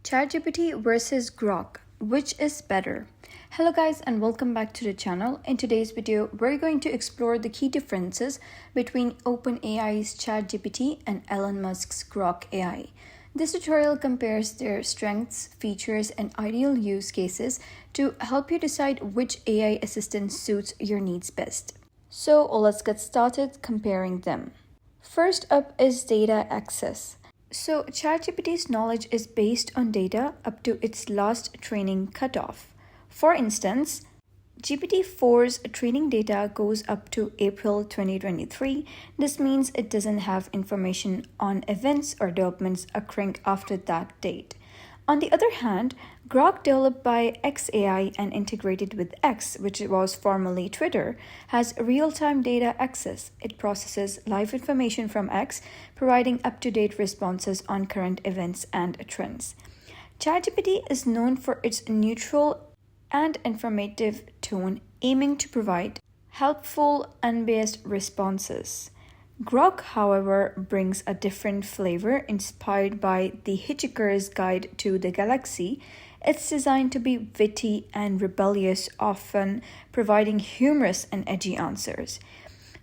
ChatGPT versus Grok, which is better? Hello guys and welcome back to the channel. In today's video, we're going to explore the key differences between OpenAI's ChatGPT and Elon Musk's Grok AI. This tutorial compares their strengths, features, and ideal use cases to help you decide which AI assistant suits your needs best. So let's get started comparing them. First up is data access. So ChatGPT's knowledge is based on data up to its last training cutoff. For instance, GPT-4's training data goes up to April 2023. This means it doesn't have information on events or developments occurring after that date. On the other hand, Grok, developed by xAI and integrated with X, which was formerly Twitter, has real-time data access. It processes live information from X, providing up-to-date responses on current events and trends. ChatGPT is known for its neutral and informative tone, aiming to provide helpful, unbiased responses. Grok, however, brings a different flavor inspired by The Hitchhiker's Guide to the Galaxy. It's designed to be witty and rebellious, often providing humorous and edgy answers.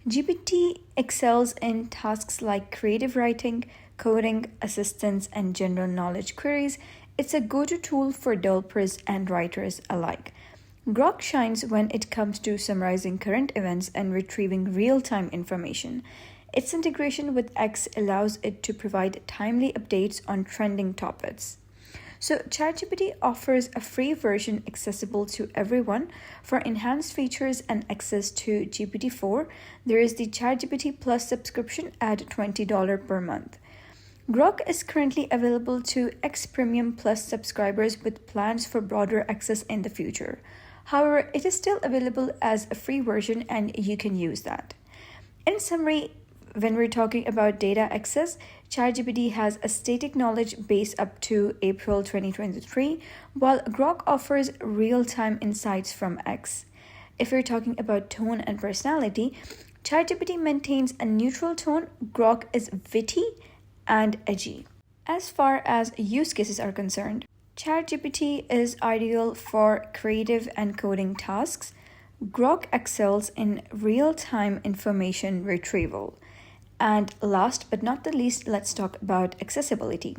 GPT excels in tasks like creative writing, coding, assistance, and general knowledge queries. It's a go-to tool for developers and writers alike. Grok shines when it comes to summarizing current events and retrieving real-time information. Its integration with X allows it to provide timely updates on trending topics. So ChatGPT offers a free version accessible to everyone. For enhanced features and access to GPT-4, there is the ChatGPT Plus subscription at $20 per month. Grok is currently available to X Premium Plus subscribers with plans for broader access in the future. However, it is still available as a free version and you can use that. In summary, when we're talking about data access, ChatGPT has a static knowledge base up to April 2023, while Grok offers real-time insights from X. If we're talking about tone and personality, ChatGPT maintains a neutral tone, Grok is witty and edgy. As far as use cases are concerned, ChatGPT is ideal for creative and coding tasks. Grok excels in real-time information retrieval. And last but not the least, let's talk about accessibility.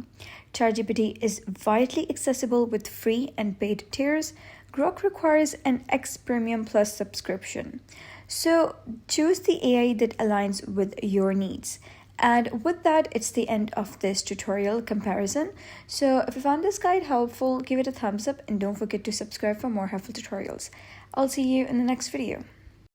ChatGPT is widely accessible with free and paid tiers. Grok requires an X Premium Plus subscription. So choose the AI that aligns with your needs. And with that, it's the end of this tutorial comparison. So if you found this guide helpful, give it a thumbs up and don't forget to subscribe for more helpful tutorials. I'll see you in the next video.